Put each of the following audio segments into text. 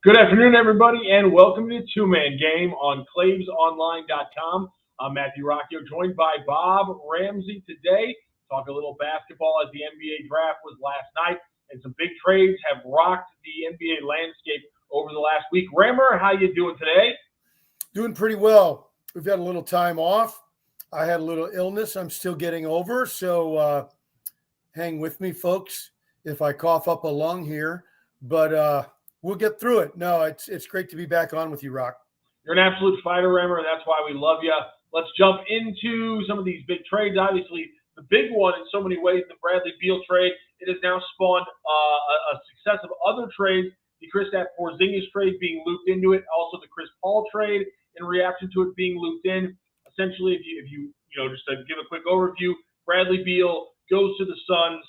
Good afternoon, everybody, and welcome to Two-Man Game on ClavesOnline.com. I'm Matthew Roccio, joined by Bob Ramsey today. Talk a little basketball as the NBA draft was last night, and some big trades have rocked the NBA landscape over the last week. Rammer, how you doing today? Doing pretty well. We've had a little time off. I had a little illness I'm still getting over, so hang with me, folks, if I cough up a lung here. But we'll get through it. No, it's great to be back on with you, Rocc. You're an absolute fighter, Rammer, and that's why we love you. Let's jump into some of these big trades. Obviously, the big one in so many ways, the Bradley Beal trade. It has now spawned a success of other trades. The Kristaps Porzingis trade being looped into it. Also, the Chris Paul trade in reaction to it being looped in. Essentially, if you just to give a quick overview, Bradley Beal goes to the Suns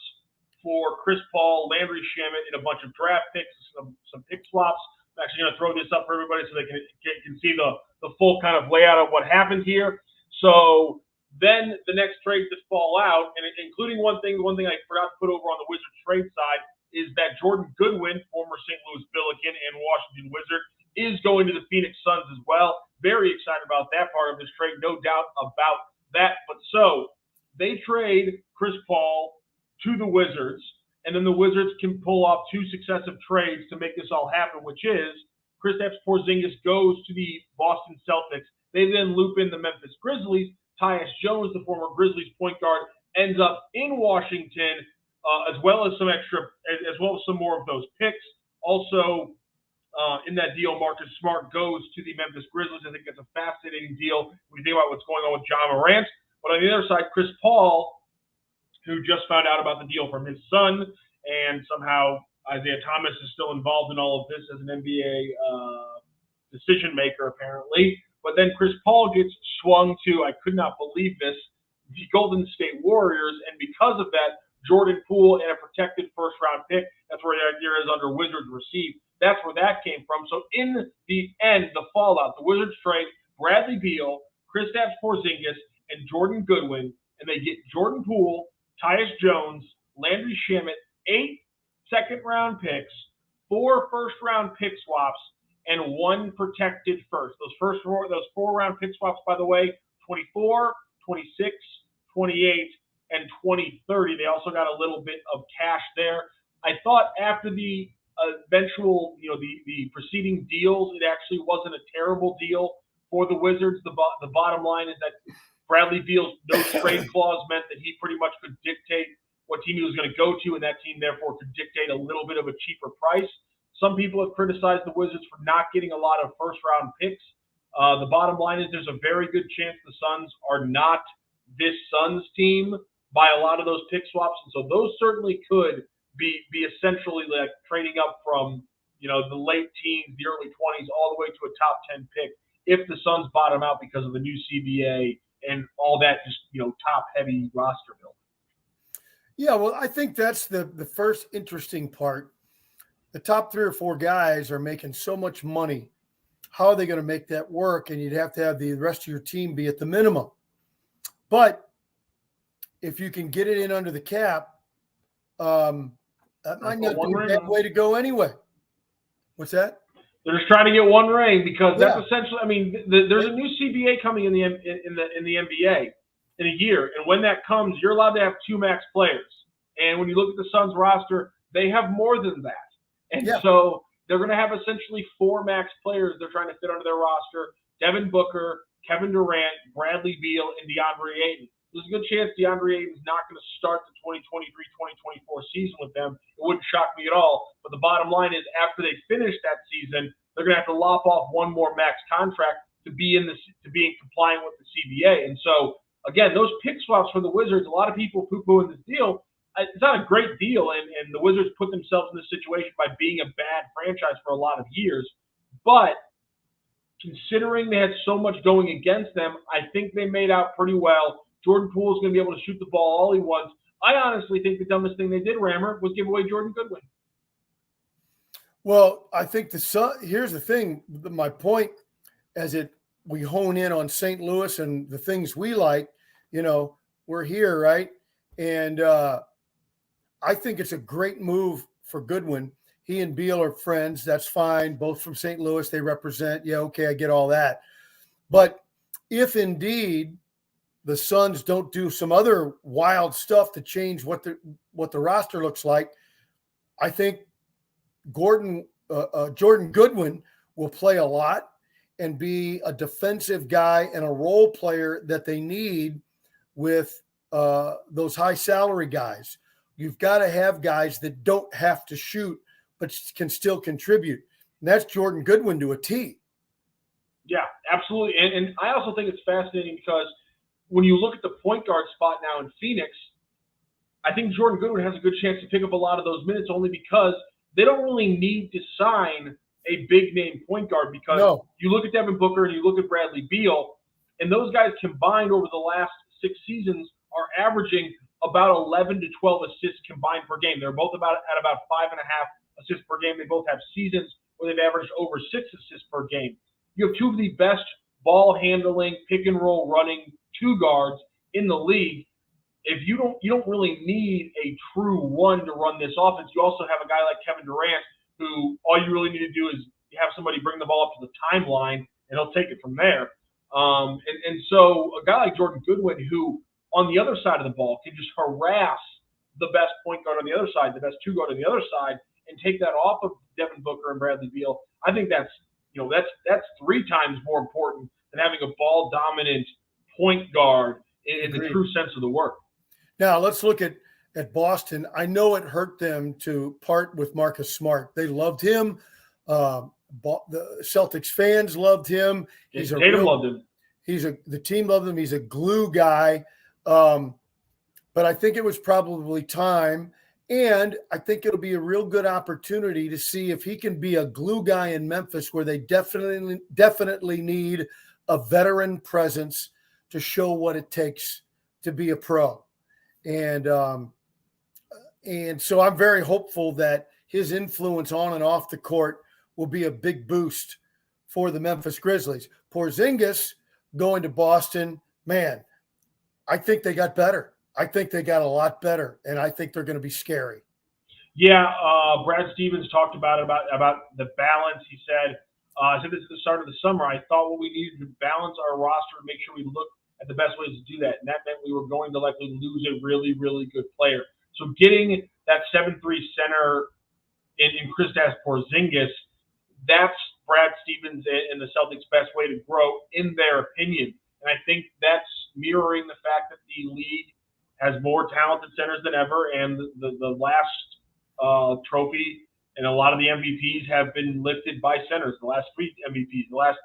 for Chris Paul, Landry Shamet, and a bunch of draft picks, some pick swaps. I'm actually going to throw this up for everybody so they can see the full kind of layout of what happened here. So then the next trades that fall out, and including one thing I forgot to put over on the Wizards trade side, is that Jordan Goodwin, former St. Louis Billiken and Washington Wizard, is going to the Phoenix Suns as well. Very excited about that part of this trade, no doubt about that. But so they trade Chris Paul to the Wizards, and then the Wizards can pull off two successive trades to make this all happen, which is Kristaps Porzingis goes to the Boston Celtics. They then loop in the Memphis Grizzlies. Tyus Jones, the former Grizzlies point guard, ends up in Washington, as well as some more of those picks. Also, in that deal, Marcus Smart goes to the Memphis Grizzlies. I think that's a fascinating deal when you think about what's going on with Ja Morant. But on the other side, Chris Paul, who just found out about the deal from his son, and somehow Isaiah Thomas is still involved in all of this as an NBA decision maker, apparently. But then Chris Paul gets swung to, I could not believe this, the Golden State Warriors, and because of that, Jordan Poole and a protected first-round pick. That's where the idea is under Wizards received. That's where that came from. So in the end, the fallout, the Wizards trade Bradley Beal, Kristaps Porzingis, and Jordan Goodwin, and they get Jordan Poole, Tyus Jones, Landry Shamet, 8 second-round picks, 4 first-round pick swaps, and 1 protected first. Those 4-round pick swaps, by the way, 24, 26, 28, and 2030. They also got a little bit of cash there. I thought after the eventual, the preceding deals, it actually wasn't a terrible deal for the Wizards. The bottom line is that Bradley Beal's no trade clause meant that he pretty much could dictate what team he was going to go to, and that team therefore could dictate a little bit of a cheaper price. Some people have criticized the Wizards for not getting a lot of first-round picks. The bottom line is there's a very good chance the Suns are not this Suns team by a lot of those pick swaps, and so those certainly could be essentially like trading up from the late teens, the early 20s, all the way to a top 10 pick if the Suns bottom out because of the new CBA and all that just, top-heavy roster building. Yeah, well, I think that's the first interesting part. The top 3 or 4 guys are making so much money. How are they going to make that work? And you'd have to have the rest of your team be at the minimum. But if you can get it in under the cap, that might not be a bad way to go anyway. What's that? They're just trying to get one ring because that's essentially. I mean, there's a new CBA coming in the NBA in a year, and when that comes, you're allowed to have 2 max players. And when you look at the Suns roster, they have more than that, and so they're going to have essentially 4 max players they're trying to fit under their roster: Devin Booker, Kevin Durant, Bradley Beal, and DeAndre Ayton. There's a good chance DeAndre Ayton's not going to start the 2023-2024 season with them. It wouldn't shock me at all. But the bottom line is after they finish that season, they're going to have to lop off 1 more max contract to be in compliant with the CBA. And so, again, those pick swaps for the Wizards, a lot of people poo-pooing this deal. It's not a great deal, and the Wizards put themselves in this situation by being a bad franchise for a lot of years. But considering they had so much going against them, I think they made out pretty well. Jordan Poole is going to be able to shoot the ball all he wants. I honestly think the dumbest thing they did, Rammer, was give away Jordan Goodwin. Well, I think here's the thing. My point, we hone in on St. Louis and the things we like, we're here, right? And I think it's a great move for Goodwin. he and Beal are friends. That's fine. Both from St. Louis, they represent. Yeah, okay, I get all that. But if indeed the Suns don't do some other wild stuff to change what the roster looks like, I think Jordan Goodwin will play a lot and be a defensive guy and a role player that they need with those high salary guys. You've got to have guys that don't have to shoot but can still contribute. And that's Jordan Goodwin to a T. Yeah, absolutely. And I also think it's fascinating because when you look at the point guard spot now in Phoenix, I think Jordan Goodwin has a good chance to pick up a lot of those minutes only because they don't really need to sign a big-name point guard because you look at Devin Booker and you look at Bradley Beal, and those guys combined over the last 6 seasons are averaging about 11 to 12 assists combined per game. They're both at about 5.5 assists per game. They both have seasons where they've averaged over 6 assists per game. You have two of the best ball-handling, pick-and-roll running two guards in the league. If you don't really need a true one to run this offense. You also have a guy like Kevin Durant who all you really need to do is have somebody bring the ball up to the timeline and he'll take it from there. And so a guy like Jordan Goodwin who on the other side of the ball can just harass the best point guard on the other side, the best two guard on the other side, and take that off of Devin Booker and Bradley Beal. I think that's 3 times more important than having a ball dominant point guard in the true sense of the word. Now let's look at Boston. I know it hurt them to part with Marcus Smart. They loved him. The Celtics fans loved him. Tatum loved him. The team loved him. He's a glue guy. But I think it was probably time. And I think it'll be a real good opportunity to see if he can be a glue guy in Memphis where they definitely need a veteran presence to show what it takes to be a pro. And so I'm very hopeful that his influence on and off the court will be a big boost for the Memphis Grizzlies. Porzingis going to Boston, man, I think they got better. I think they got a lot better, and I think they're going to be scary. Yeah, Brad Stevens talked about the balance. He said, I said this at the start of the summer. I thought what we needed to balance our roster and make sure we looked at the best ways to do that. And that meant we were going to likely lose a really, really good player. So getting that 7'3" center in Kristaps Porzingis, that's Brad Stevens and the Celtics' best way to grow, in their opinion. And I think that's mirroring the fact that the league has more talented centers than ever, and the last trophy and a lot of the MVPs have been lifted by centers. The last 3 MVPs, the last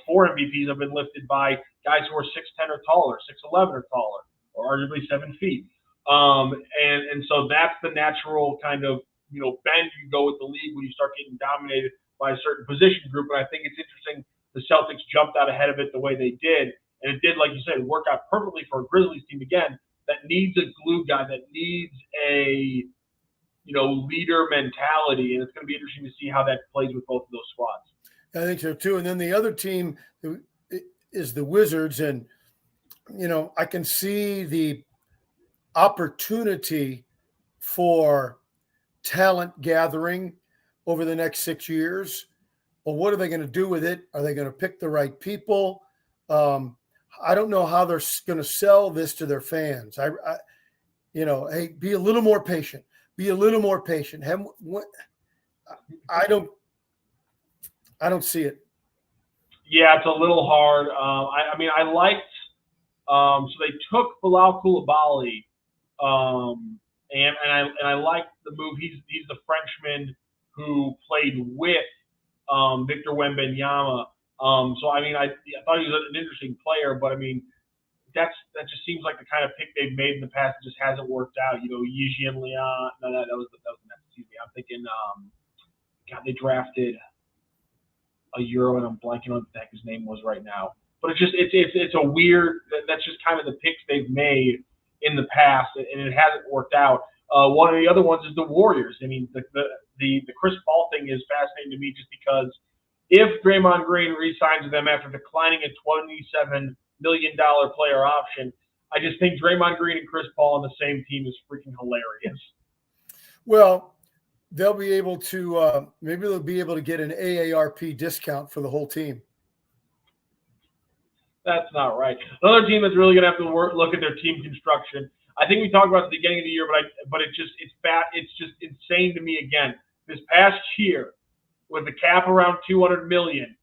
4 MVPs have been lifted by guys who are 6'10" or taller, 6'11" or taller, or arguably 7 feet. And so that's the natural kind of bend you go with the league when you start getting dominated by a certain position group. And I think it's interesting the Celtics jumped out ahead of it the way they did, and it did, like you said, work out perfectly for a Grizzlies team again that needs a glue guy, that needs a leader mentality, and it's going to be interesting to see how that plays with both of those squads. I think so too. And then the other team is the Wizards, and I can see the opportunity for talent gathering over the next 6 years. Well, what are they going to do with it? Are they going to pick the right people? I don't know how they're going to sell this to their fans. Hey, be a little more patient. Be a little more patient. I don't see it. Yeah, it's a little hard. I liked. So they took Bilal Coulibaly, and I liked the move. He's the Frenchman who played with Victor Wembanyama. So I thought he was an interesting player, but that just seems like the kind of pick they've made in the past that just hasn't worked out. Yijin Lian. No, that was the next. Excuse me. I'm thinking. They drafted a Euro, and I'm blanking on what the heck his name was right now. But it's a weird. That's just kind of the picks they've made in the past, and it hasn't worked out. One of the other ones is the Warriors. The Chris Paul thing is fascinating to me just because if Draymond Green re-signs them after declining a $27 million player option, I just think Draymond Green and Chris Paul on the same team is freaking hilarious. Well, they'll be able to maybe they'll be able to get an AARP discount for the whole team. That's not right. Another team that's really going to have to look at their team construction. I think we talked about at the beginning of the year, but it's just insane to me again. This past year, with the cap around $200 million,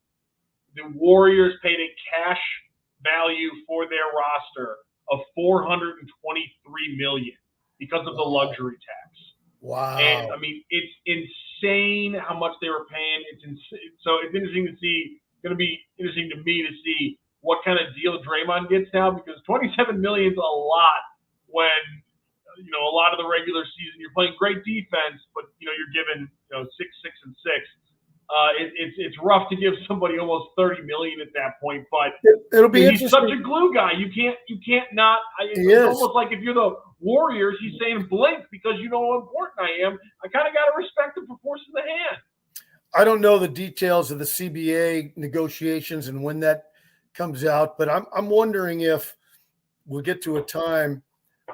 the Warriors paid a cash value for their roster of $423 million because of the luxury tax. Wow! And I mean, it's insane how much they were paying. So it's interesting to see. Going to be interesting to me to see what kind of deal Draymond gets now, because $27 million is a lot when, a lot of the regular season you're playing great defense, but, you're given, 6, 6, and 6. It's rough to give somebody almost $30 million at that point, but it'll be he's such a glue guy. You can't not. It's almost like if you're the Warriors, he's saying blink because you know how important I am. I kind of got to respect him for forcing the hand. I don't know the details of the CBA negotiations and when that comes out, but I'm wondering if we'll get to a time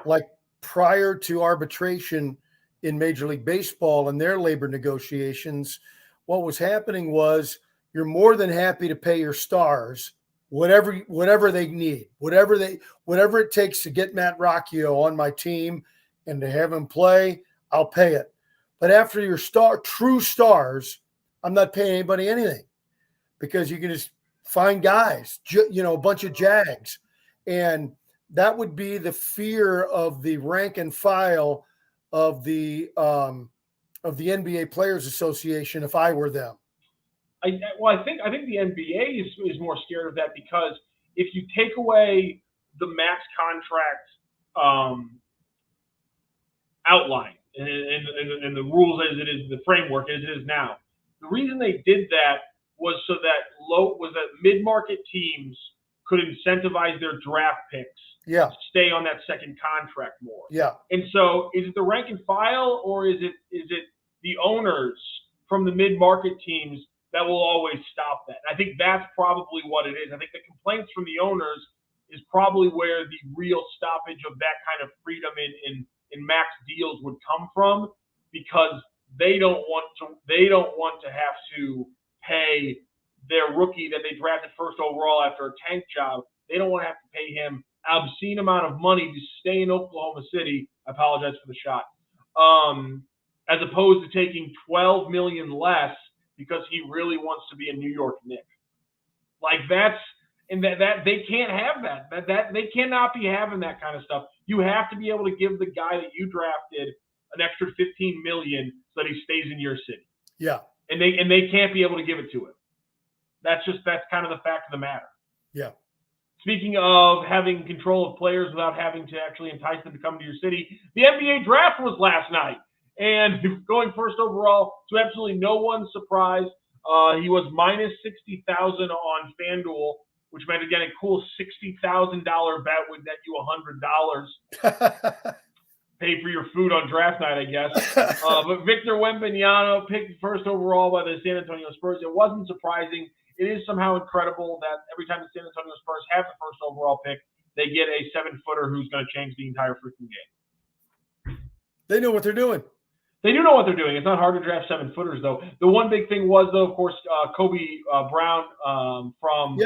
like prior to arbitration in Major League Baseball and their labor negotiations. What was happening was you're more than happy to pay your stars whatever they need, whatever it takes to get Matt Rocchio on my team and to have him play, I'll pay it. But after your true stars, I'm not paying anybody anything, because you can just find guys, a bunch of Jags. And that would be the fear of the rank and file of the NBA Players Association if I were them. I think the NBA is more scared of that, because if you take away the max contract outline and the rules as it is, the framework as it is now, the reason they did that was so that mid-market teams could incentivize their draft picks to stay on that second contract more. Yeah. And so is it the rank and file, or is it the owners from the mid-market teams that will always stop that? I think that's probably what it is. I think the complaints from the owners is probably where the real stoppage of that kind of freedom in max deals would come from, because they don't want to have to pay their rookie that they drafted first overall after a tank job. They don't want to have to pay him obscene amount of money to stay in Oklahoma City. I apologize for the shot. As opposed to taking $12 million less because he really wants to be a New York Knick. Like that they can't have that. That they cannot be having that kind of stuff. You have to be able to give the guy that you drafted an extra $15 million so that he stays in your city. Yeah. And they can't be able to give it to him. That's kind of the fact of the matter. Yeah. Speaking of having control of players without having to actually entice them to come to your city, the NBA draft was last night. And going first overall, to absolutely no one's surprise, he was minus 60,000 on FanDuel, which meant, again, a cool $60,000 bet would net you $100. Pay for your food on draft night, I guess. But Victor Wembanyama picked first overall by the San Antonio Spurs. It wasn't surprising. It is somehow incredible that every time the San Antonio Spurs have the first overall pick, they get a 7-footer who's going to change the entire freaking game. They know what they're doing. They do know what they're doing. It's not hard to draft 7-footers, though. The one big thing was, though, of course, Kobe Brown from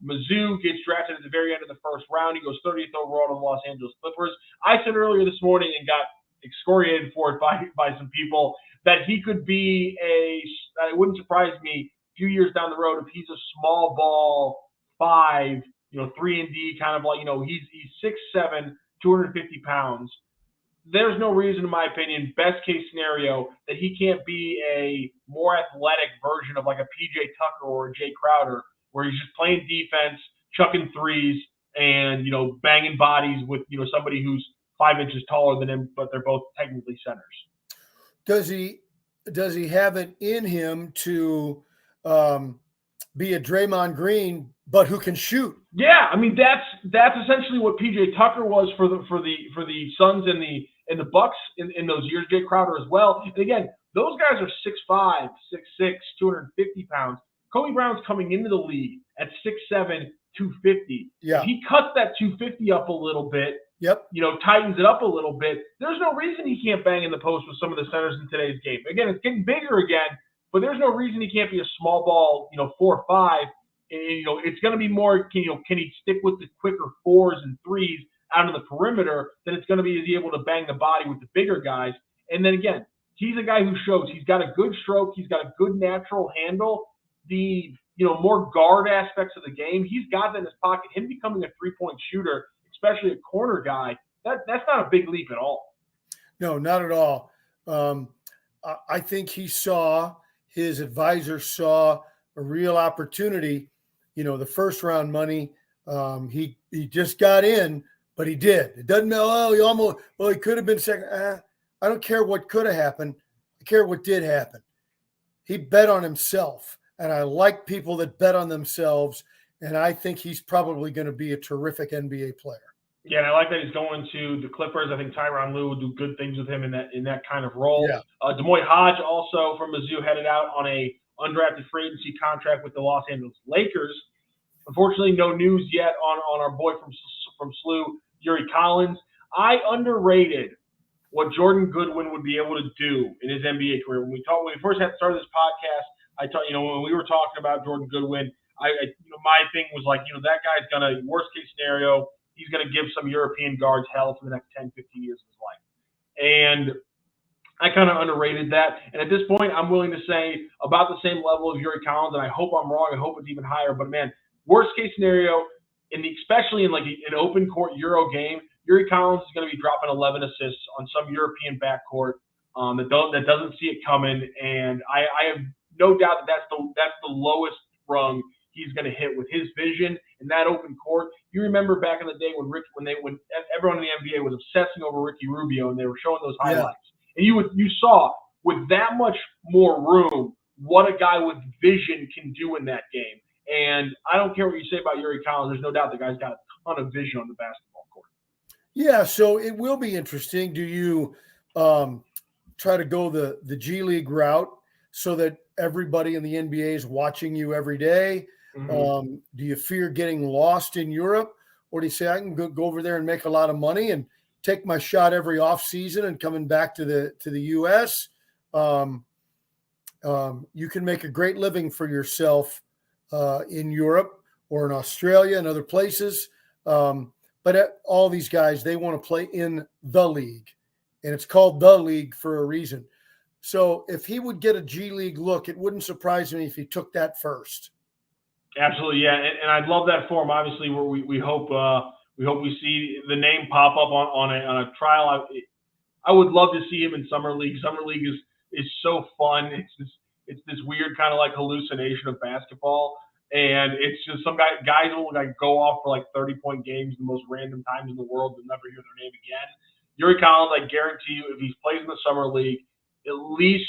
Mizzou gets drafted at the very end of the first round. He goes 30th overall to the Los Angeles Clippers. I said earlier this morning and got excoriated for it by some people that he could be it wouldn't surprise me a few years down the road if he's a small ball 5, 3-and-D kind of like, he's 6'7", 250 pounds. There's no reason, in my opinion, best case scenario, that he can't be a more athletic version of like a PJ Tucker or a Jay Crowder, where he's just playing defense, chucking threes, and banging bodies with somebody who's 5 inches taller than him, but they're both technically centers. Does he have it in him to be a Draymond Green, but who can shoot? Yeah, I mean that's essentially what PJ Tucker was for the Suns and the Bucks in those years. Jay Crowder as well. And again, those guys are 6'5", 6'6", 250 pounds. Kobe Brown's coming into the league at 6'7", 250. Yeah. If he cuts that 250 up a little bit, Yep. tightens it up a little bit, there's no reason he can't bang in the post with some of the centers in today's game. Again, it's getting bigger again, but there's no reason he can't be a small ball, 4 or 5. And, it's going to be more, can he stick with the quicker 4s and 3s out of the perimeter than it's going to be, is he able to bang the body with the bigger guys? And then again, he's a guy who shows he's got a good stroke. He's got a good natural handle. The, more guard aspects of the game, he's got that in his pocket. Him becoming a three-point shooter, especially a corner guy, that's not a big leap at all. No, not at all. I think his advisor saw a real opportunity. The first round money, he just got in, but he did. It doesn't know, he could have been second. I don't care what could have happened. I care what did happen. He bet on himself, and I like people that bet on themselves, and I think he's probably going to be a terrific NBA player. Yeah, and I like that he's going to the Clippers. I think Tyronn Lue will do good things with him in that kind of role. Yeah. Demoy Hodge, also from Mizzou, headed out on a undrafted free agency contract with the Los Angeles Lakers. Unfortunately, no news yet on our boy from SLU, Yuri Collins. I underrated what Jordan Goodwin would be able to do in his NBA career. When we first started this podcast, I thought, when we were talking about Jordan Goodwin, my thing was like, that guy's gonna, worst case scenario, he's gonna give some European guards hell for the next 10, 15 years of his life. And I kind of underrated that. And at this point, I'm willing to say about the same level of Yuri Collins, and I hope I'm wrong. I hope it's even higher. But man, worst case scenario, especially in like an open court Euro game, Yuri Collins is going to be dropping 11 assists on some European backcourt that doesn't see it coming. And I have no doubt that that's the lowest rung he's going to hit with his vision in that open court. You remember back in the day when everyone in the NBA was obsessing over Ricky Rubio and they were showing those highlights. And you saw with that much more room what a guy with vision can do in that game. And I don't care what you say about Yuri Collins. There's no doubt the guy's got a ton of vision on the basketball court. Yeah, so it will be interesting. Do you try to go the G League route so that everybody in the NBA is watching you every day? Mm-hmm. Do you fear getting lost in Europe? Or do you say, I can go over there and make a lot of money and take my shot every off season and coming back to the U.S.? You can make a great living for yourself in Europe or in Australia and other places. But all these guys, they want to play in the league, and it's called the league for a reason. So if he would get a G League look, it wouldn't surprise me if he took that first. Absolutely, yeah, and I'd love that for him. Obviously, where we hope we see the name pop up on a trial. I would love to see him in summer league. Summer league is so fun. It's this weird kind of like hallucination of basketball. And it's just some guys will like go off for like 30-point games the most random times in the world. You'll never hear their name again. Yuri Collins, I guarantee you, if he plays in the summer league, at least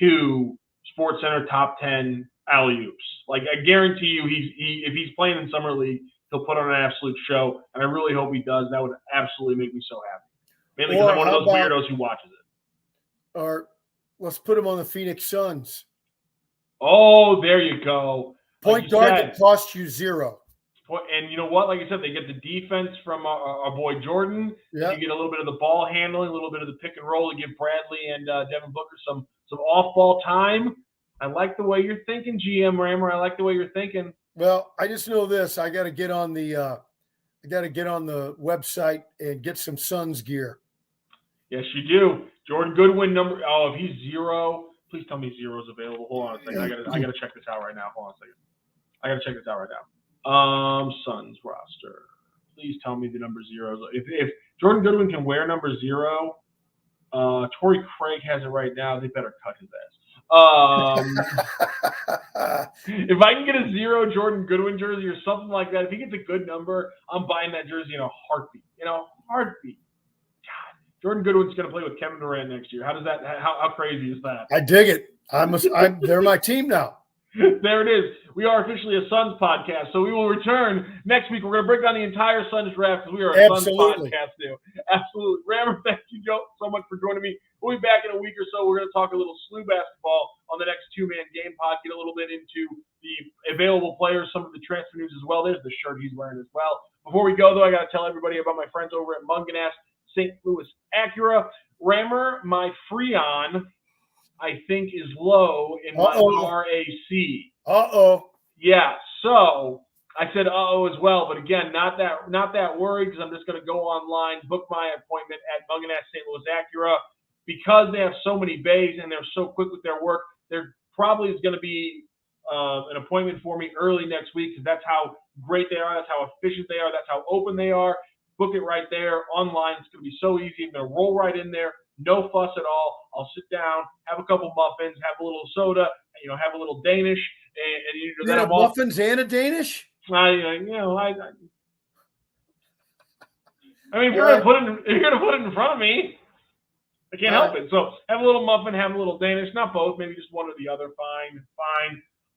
2 SportsCenter top 10 alley-oops. Like I guarantee you, if he's playing in summer league, he'll put on an absolute show. And I really hope he does. That would absolutely make me so happy. Mainly because I'm one of those weirdos who watches it. Or let's put him on the Phoenix Suns. Oh, there you go. Point guard that costs you 0. And you know what? Like I said, they get the defense from our boy Jordan. Yep. You get a little bit of the ball handling, a little bit of the pick and roll to give Bradley and Devin Booker some off-ball time. I like the way you're thinking, GM Rammer. I like the way you're thinking. Well, I just know this. I got to get on the website and get some Suns gear. Yes, you do. Jordan Goodwin number. Oh, if he's 0, please tell me 0 is available. Hold on a second. I gotta check this out right now. Hold on a second. I gotta check this out right now. Suns roster. Please tell me the number 0. If Jordan Goodwin can wear number 0, Torrey Craig has it right now. They better cut his ass. If I can get a 0 Jordan Goodwin jersey or something like that, if he gets a good number, I'm buying that jersey in a heartbeat. Heartbeat. God, Jordan Goodwin's going to play with Kevin Durant next year. How crazy is that? I dig it. They're my team now. There it is. We are officially a Suns podcast, so we will return next week. We're going to break down the entire Suns draft because we are a Suns podcast now. Absolutely. Rammer, thank you, Joe, so much for joining me. We'll be back in a week or so. We're going to talk a little SLU basketball on the next two-man game pod, get a little bit into the available players, some of the transfer news as well. There's the shirt he's wearing as well. Before we go, though, I got to tell everybody about my friends over at Munganass St. Louis Acura. Rammer, my Freon, I think, is low in my RAC. Yeah, so I said as well, but again, not that worried because I'm just going to go online, book my appointment at Munganass St. Louis Acura. Because they have so many bays and they're so quick with their work, there probably is going to be an appointment for me early next week because that's how great they are, that's how efficient they are, that's how open they are. Book it right there online. It's going to be so easy. I'm going to roll right in there. No fuss at all. I'll sit down, have a couple muffins, have a little soda, have a little Danish, and then have muffins and a Danish. I mean, if you're gonna put it in front of me, I can't help it. So have a little muffin, have a little Danish, not both, maybe just one or the other. Fine.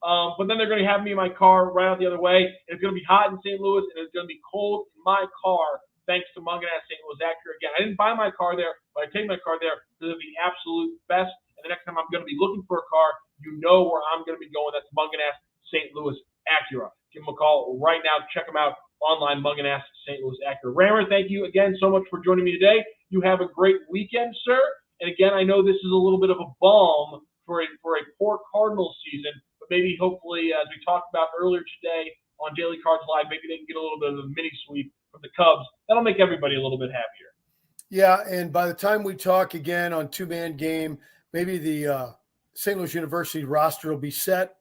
But then they're going to have me in my car right out the other way. It's going to be hot in St. Louis, and it's going to be cold in my car. Thanks to Munganass St. Louis Acura. Again, I didn't buy my car there, but I take my car there because they're the absolute best. And the next time I'm going to be looking for a car, you know where I'm going to be going. That's Munganass St. Louis Acura. Give them a call right now. Check them out online, Munganass St. Louis Acura. Rammer, thank you again so much for joining me today. You have a great weekend, sir. And again, I know this is a little bit of a balm for a poor Cardinals season, but maybe hopefully, as we talked about earlier today on Daily Cards Live, maybe they can get a little bit of a mini sweep from the Cubs. That'll make everybody a little bit happier. Yeah, and by the time we talk again on two-man game, maybe the St. Louis University roster will be set.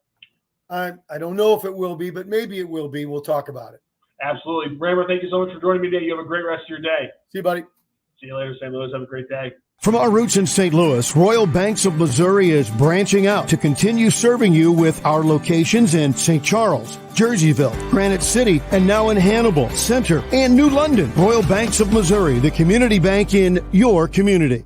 I don't know if it will be, but maybe it will be. We'll talk about it. Absolutely. Rammer, thank you so much for joining me today. You have a great rest of your day. See you, buddy. See you later, St. Louis. Have a great day. From our roots in St. Louis, Royal Banks of Missouri is branching out to continue serving you with our locations in St. Charles, Jerseyville, Granite City, and now in Hannibal, Center, and New London. Royal Banks of Missouri, the community bank in your community.